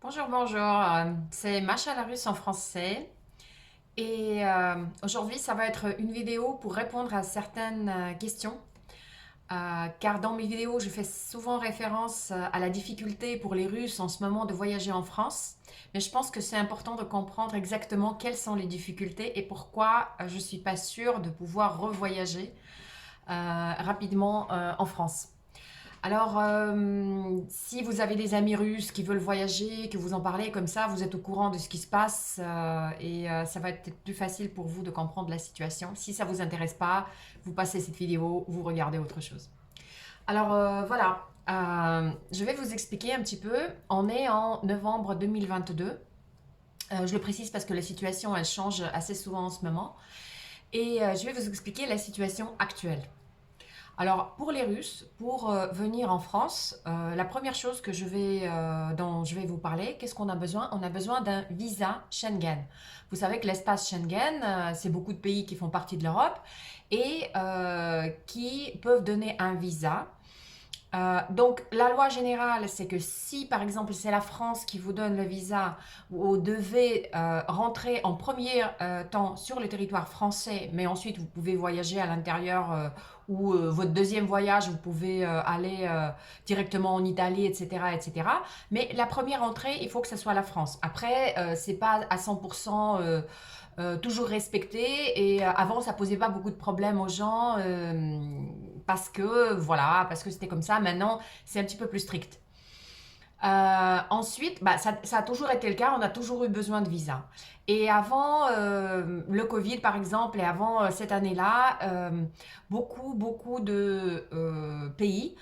Bonjour, bonjour. C'est Macha Larus en français. Et aujourd'hui, ça va être une vidéo pour répondre à certaines questions. Car dans mes vidéos, je fais souvent référence à la difficulté pour les Russes en ce moment de voyager en France. Mais je pense que c'est important de comprendre exactement quelles sont les difficultés et pourquoi je ne suis pas sûre de pouvoir revoyager rapidement en France. Alors, si vous avez des amis russes qui veulent voyager, que vous en parlez comme ça, vous êtes au courant de ce qui se passe et ça va être plus facile pour vous de comprendre la situation. Si ça ne vous intéresse pas, vous passez cette vidéo, vous regardez autre chose. Alors voilà, je vais vous expliquer un petit peu. On est en novembre 2022. Je le précise parce que la situation, elle change assez souvent en ce moment. Et je vais vous expliquer la situation actuelle. Alors, pour les Russes, pour venir en France, la première chose dont je vais vous parler, qu'est-ce qu'on a besoin? On a besoin d'un visa Schengen. Vous savez que l'espace Schengen, c'est beaucoup de pays qui font partie de l'Europe et qui peuvent donner un visa. Donc, la loi générale, c'est que si, par exemple, c'est la France qui vous donne le visa, vous devez rentrer en premier temps sur le territoire français, mais ensuite, vous pouvez voyager à l'intérieur ou votre deuxième voyage, vous pouvez aller directement en Italie, etc., etc. Mais la première entrée, il faut que ce soit la France. Après, c'est pas à 100% toujours respecté et avant ça posait pas beaucoup de problèmes aux gens parce que voilà parce que c'était comme ça. Maintenant c'est un petit peu plus strict. Ensuite, ça a toujours été le cas, on a toujours eu besoin de visa. Et avant le Covid, par exemple, et avant cette année-là, beaucoup de pays,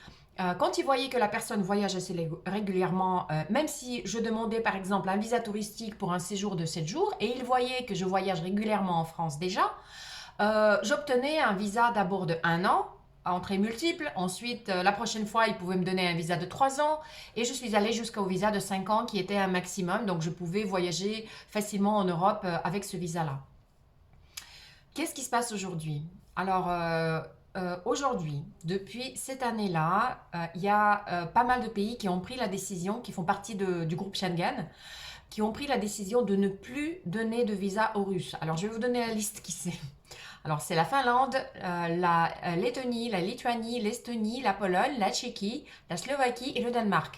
quand ils voyaient que la personne voyage assez régulièrement, même si je demandais par exemple un visa touristique pour un séjour de 7 jours, et ils voyaient que je voyage régulièrement en France déjà, j'obtenais un visa d'abord de 1 an, à entrée multiple. Ensuite, la prochaine fois, ils pouvaient me donner un visa de 3 ans. Et je suis allée jusqu'au visa de 5 ans qui était un maximum. Donc, je pouvais voyager facilement en Europe avec ce visa-là. Qu'est-ce qui se passe aujourd'hui? Alors, aujourd'hui, depuis cette année-là, il y a pas mal de pays qui ont pris la décision, qui font partie du groupe Schengen, qui ont pris la décision de ne plus donner de visa aux Russes. Alors, je vais vous donner la liste qui c'est. Alors, c'est la Finlande, la Lettonie, la Lituanie, l'Estonie, la Pologne, la Tchéquie, la Slovaquie et le Danemark.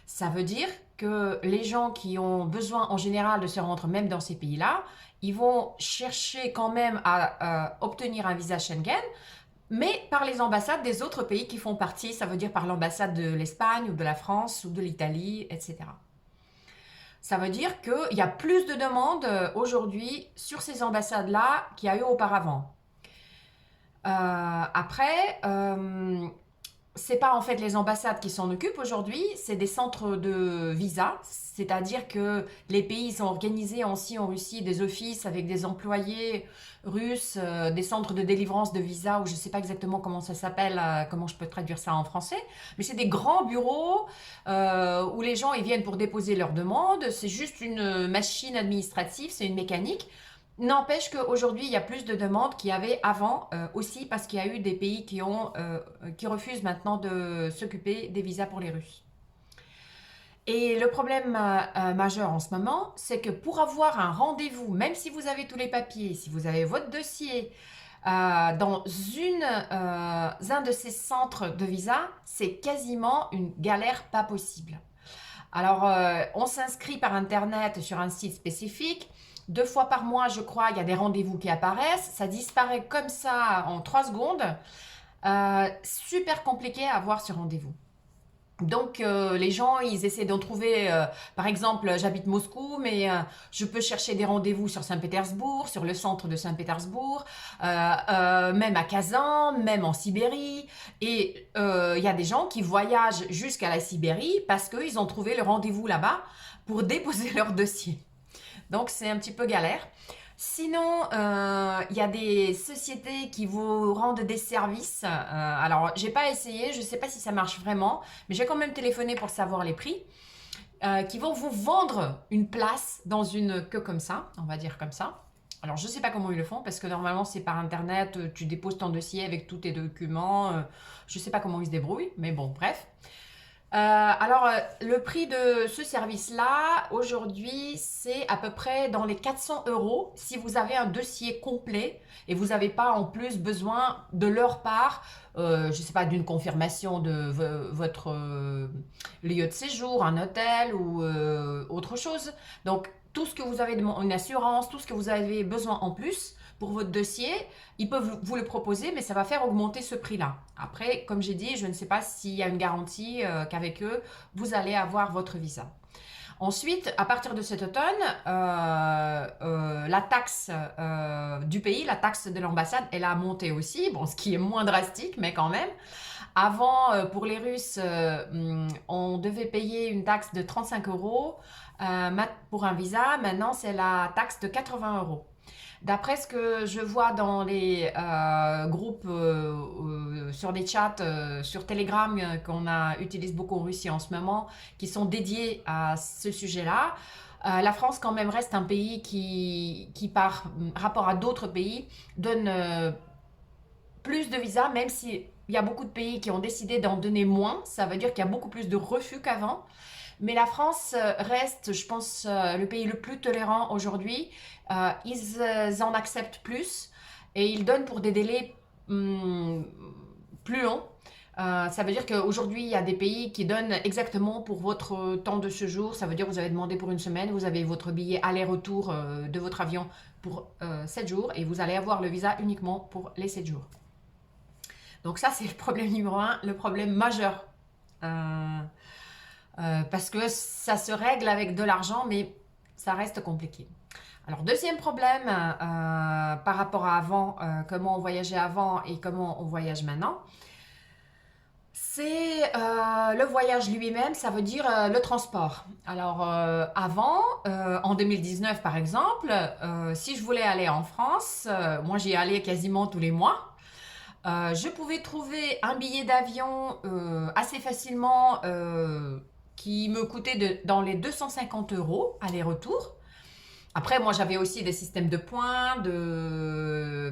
Ça veut dire que les gens qui ont besoin en général de se rendre même dans ces pays-là, ils vont chercher quand même à obtenir un visa Schengen, mais par les ambassades des autres pays qui font partie, ça veut dire par l'ambassade de l'Espagne ou de la France ou de l'Italie, etc. Ça veut dire qu'il y a plus de demandes aujourd'hui sur ces ambassades-là qu'il y a eu auparavant. Après, c'est pas en fait les ambassades qui s'en occupent aujourd'hui, c'est des centres de visa, c'est-à-dire que les pays sont organisés aussi en Russie des offices avec des employés russes, des centres de délivrance de visa, ou je sais pas exactement comment ça s'appelle, comment je peux traduire ça en français, mais c'est des grands bureaux où les gens ils viennent pour déposer leurs demandes, c'est juste une machine administrative, c'est une mécanique. N'empêche qu'aujourd'hui, il y a plus de demandes qu'il y avait avant, aussi parce qu'il y a eu des pays qui refusent maintenant de s'occuper des visas pour les Russes. Et le problème majeur en ce moment, c'est que pour avoir un rendez-vous, même si vous avez tous les papiers, si vous avez votre dossier, dans un de ces centres de visa, c'est quasiment une galère pas possible. Alors, on s'inscrit par Internet sur un site spécifique. 2 fois par mois, je crois, il y a des rendez-vous qui apparaissent. Ça disparaît comme ça en 3 secondes. Super compliqué à avoir ce rendez-vous. Donc, les gens, ils essaient d'en trouver. Par exemple, j'habite Moscou, mais je peux chercher des rendez-vous sur Saint-Pétersbourg, sur le centre de Saint-Pétersbourg, même à Kazan, même en Sibérie. Et il y a des gens qui voyagent jusqu'à la Sibérie parce qu'ils ont trouvé le rendez-vous là-bas pour déposer leur dossier. Donc, c'est un petit peu galère. Sinon, il y a des sociétés qui vous rendent des services. Alors, j'ai pas essayé, je sais pas si ça marche vraiment, mais j'ai quand même téléphoné pour savoir les prix. Qui vont vous vendre une place dans une queue comme ça, on va dire comme ça. Alors, je sais pas comment ils le font parce que normalement, c'est par internet, tu déposes ton dossier avec tous tes documents. Je sais pas comment ils se débrouillent, mais bon, bref. Le prix de ce service-là, aujourd'hui, c'est à peu près dans les 400 euros si vous avez un dossier complet et vous n'avez pas en plus besoin de leur part, je ne sais pas, d'une confirmation de votre lieu de séjour, un hôtel ou autre chose. Donc, tout ce que vous avez, une assurance, tout ce que vous avez besoin en plus pour votre dossier, ils peuvent vous le proposer, mais ça va faire augmenter ce prix-là. Après, comme j'ai dit, je ne sais pas s'il y a une garantie qu'avec eux, vous allez avoir votre visa. Ensuite, à partir de cet automne, la taxe du pays, la taxe de l'ambassade, elle a monté aussi, bon, ce qui est moins drastique, mais quand même. Avant, pour les Russes, on devait payer une taxe de 35 euros pour un visa. Maintenant, c'est la taxe de 80 euros. D'après ce que je vois dans les groupes, sur des chats, sur Telegram utilise beaucoup en Russie en ce moment, qui sont dédiés à ce sujet-là, la France quand même reste un pays qui par rapport à d'autres pays, donne plus de visas, même s'il y a beaucoup de pays qui ont décidé d'en donner moins. Ça veut dire qu'il y a beaucoup plus de refus qu'avant. Mais la France reste, je pense, le pays le plus tolérant aujourd'hui. Ils en acceptent plus et ils donnent pour des délais plus longs. Ça veut dire qu'aujourd'hui, il y a des pays qui donnent exactement pour votre temps de séjour. Ça veut dire que vous avez demandé pour une semaine, vous avez votre billet aller-retour de votre avion pour 7 jours et vous allez avoir le visa uniquement pour les 7 jours. Donc ça, c'est le problème numéro un, le problème majeur. Parce que ça se règle avec de l'argent, mais ça reste compliqué. Alors, deuxième problème par rapport à avant, comment on voyageait avant et comment on voyage maintenant, c'est le voyage lui-même, ça veut dire le transport. Alors, avant, en 2019 par exemple, si je voulais aller en France, moi j'y allais quasiment tous les mois. Je pouvais trouver un billet d'avion assez facilement qui me coûtait dans les 250 euros aller-retour. Après, moi, j'avais aussi des systèmes de points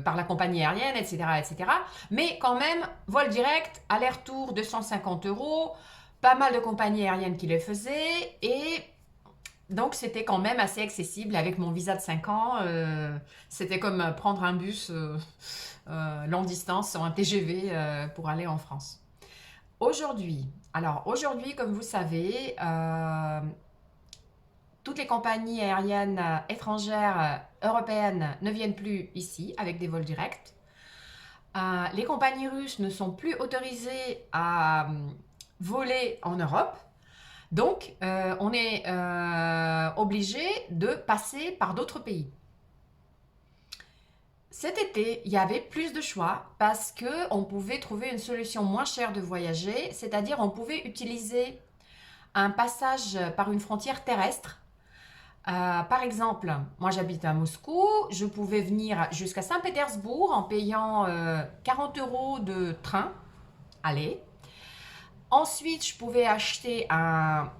par la compagnie aérienne, etc., etc. Mais quand même, vol direct, aller-retour, 250 euros. Pas mal de compagnies aériennes qui le faisaient. Et donc, c'était quand même assez accessible avec mon visa de 5 ans. C'était comme prendre un bus longue distance, un TGV pour aller en France. Aujourd'hui, comme vous savez, toutes les compagnies aériennes étrangères européennes ne viennent plus ici avec des vols directs. Les compagnies russes ne sont plus autorisées à voler en Europe. Donc, on est obligé de passer par d'autres pays. Cet été, il y avait plus de choix parce qu'on pouvait trouver une solution moins chère de voyager, c'est-à-dire on pouvait utiliser un passage par une frontière terrestre. Par exemple, moi j'habite à Moscou, je pouvais venir jusqu'à Saint-Pétersbourg en payant 40 euros de train, aller. Ensuite, je pouvais acheter un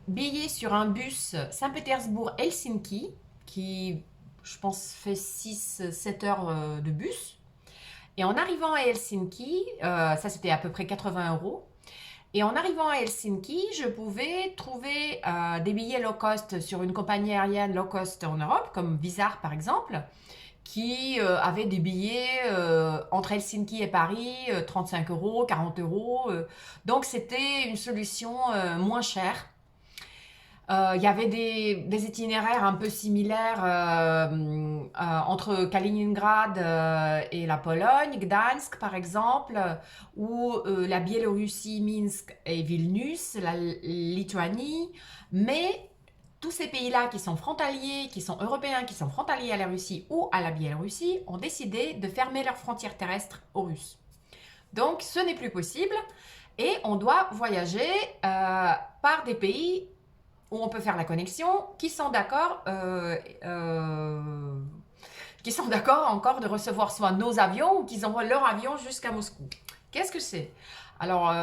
billet sur un bus Saint-Pétersbourg-Helsinki qui, je pense, fait 6-7 heures de bus. Et en arrivant à Helsinki, ça c'était à peu près 80 euros. Et en arrivant à Helsinki, je pouvais trouver des billets low cost sur une compagnie aérienne low cost en Europe, comme Vizar par exemple, qui avait des billets entre Helsinki et Paris, 35 euros, 40 euros. Donc c'était une solution moins chère. Il y avait des itinéraires un peu similaires entre Kaliningrad et la Pologne, Gdańsk par exemple, ou la Biélorussie, Minsk et Vilnius, la Lituanie. Mais tous ces pays-là qui sont frontaliers, qui sont européens, qui sont frontaliers à la Russie ou à la Biélorussie, ont décidé de fermer leurs frontières terrestres aux Russes. Donc ce n'est plus possible et on doit voyager par des pays où on peut faire la connexion, qui sont d'accord encore de recevoir soit nos avions ou qu'ils envoient leur avion jusqu'à Moscou. Qu'est-ce que c'est? Alors,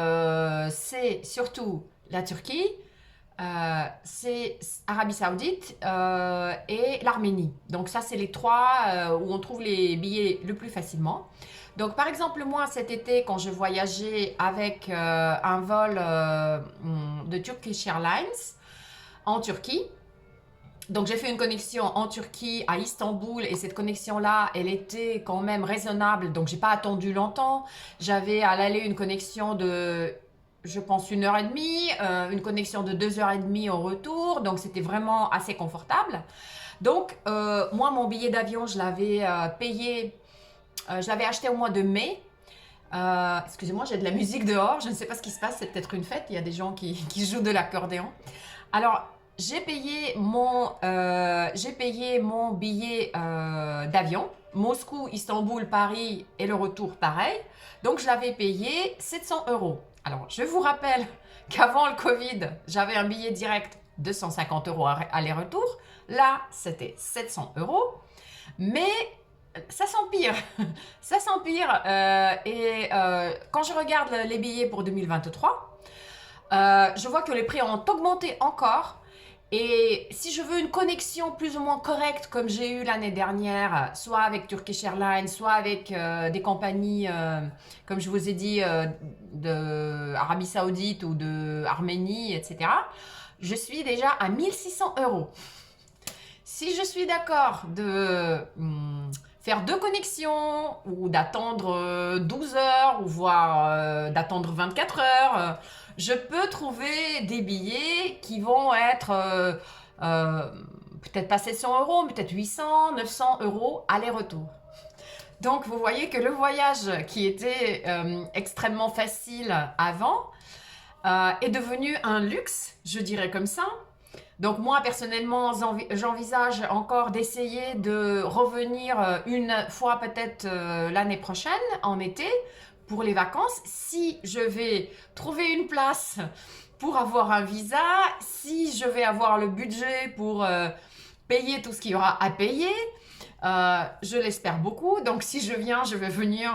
c'est surtout la Turquie, c'est Arabie Saoudite et l'Arménie. Donc ça, c'est les trois où on trouve les billets le plus facilement. Donc, par exemple, moi, cet été, quand je voyageais avec un vol de Turkish Airlines en Turquie, donc j'ai fait une connexion en Turquie à Istanbul et cette connexion-là, elle était quand même raisonnable, donc j'ai pas attendu longtemps. J'avais à l'aller une connexion de, je pense, 1 heure et demie, une connexion de 2 heures et demie au retour, donc c'était vraiment assez confortable. Donc moi, mon billet d'avion, je l'avais payé, je l'avais acheté au mois de mai. Excusez-moi, j'ai de la musique dehors, je ne sais pas ce qui se passe, c'est peut-être une fête, il y a des gens qui jouent de l'accordéon. Alors, j'ai payé mon billet d'avion, Moscou, Istanbul, Paris et le retour pareil. Donc, je l'avais payé 700 euros. Alors, je vous rappelle qu'avant le Covid, j'avais un billet direct de 150 euros aller-retour. Là, c'était 700 euros. Mais ça s'empire. Ça s'empire. Quand je regarde les billets pour 2023, je vois que les prix ont augmenté encore. Et si je veux une connexion plus ou moins correcte, comme j'ai eu l'année dernière, soit avec Turkish Airlines, soit avec des compagnies, comme je vous ai dit, d'Arabie Saoudite ou d'Arménie, etc., je suis déjà à 1600 euros. Si je suis d'accord de faire 2 connexions ou d'attendre 12 heures ou voire d'attendre 24 heures, je peux trouver des billets qui vont être peut-être pas 700 euros, peut-être 800, 900 euros aller-retour. Donc vous voyez que le voyage qui était extrêmement facile avant est devenu un luxe, je dirais comme ça. Donc moi personnellement, j'envisage encore d'essayer de revenir une fois peut-être l'année prochaine, en été, pour les vacances, si je vais trouver une place pour avoir un visa, si je vais avoir le budget pour payer tout ce qu'il y aura à payer. Je l'espère beaucoup. Donc, si je viens, je vais venir,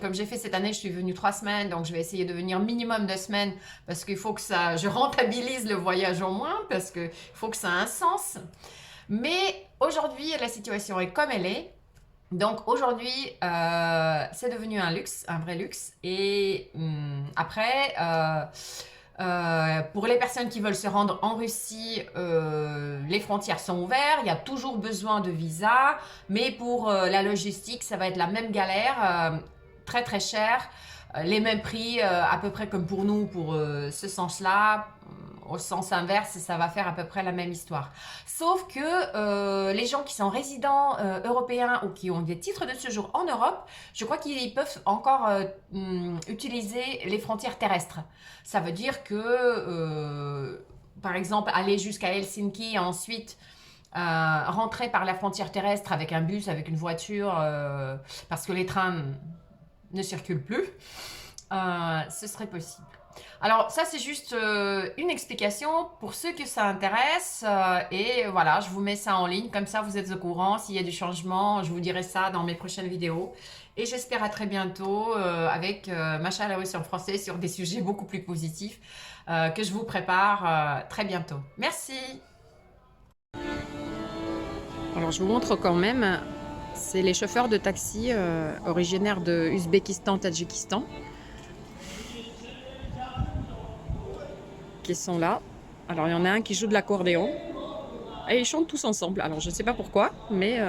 comme j'ai fait cette année, je suis venue 3 semaines. Donc, je vais essayer de venir minimum 2 semaines parce qu'il faut que je rentabilise le voyage au moins parce qu'il faut que ça ait un sens. Mais aujourd'hui, la situation est comme elle est. Donc aujourd'hui, c'est devenu un luxe, un vrai luxe. Et après, pour les personnes qui veulent se rendre en Russie, les frontières sont ouvertes, il y a toujours besoin de visa, mais pour la logistique, ça va être la même galère, très très cher, les mêmes prix à peu près comme pour nous, pour ce sens-là. Au sens inverse, ça va faire à peu près la même histoire. Sauf que les gens qui sont résidents européens ou qui ont des titres de séjour en Europe, je crois qu'ils peuvent encore utiliser les frontières terrestres. Ça veut dire que, par exemple, aller jusqu'à Helsinki et ensuite rentrer par la frontière terrestre avec un bus, avec une voiture, parce que les trains ne circulent plus, ce serait possible. Alors ça c'est juste une explication pour ceux que ça intéresse et voilà, je vous mets ça en ligne, comme ça vous êtes au courant, s'il y a du changement, je vous dirai ça dans mes prochaines vidéos et j'espère à très bientôt avec Macha la Russie en français sur des sujets beaucoup plus positifs que je vous prépare très bientôt. Merci. Alors je vous montre quand même, c'est les chauffeurs de taxi originaires de Ouzbékistan, Tadjikistan qui sont là. Alors il y en a un qui joue de l'accordéon et ils chantent tous ensemble. Alors je ne sais pas pourquoi, mais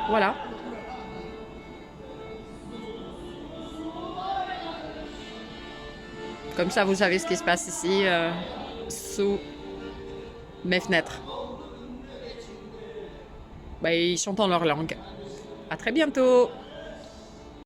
voilà. Comme ça vous savez ce qui se passe ici sous mes fenêtres. Bah, ils chantent en leur langue. À très bientôt.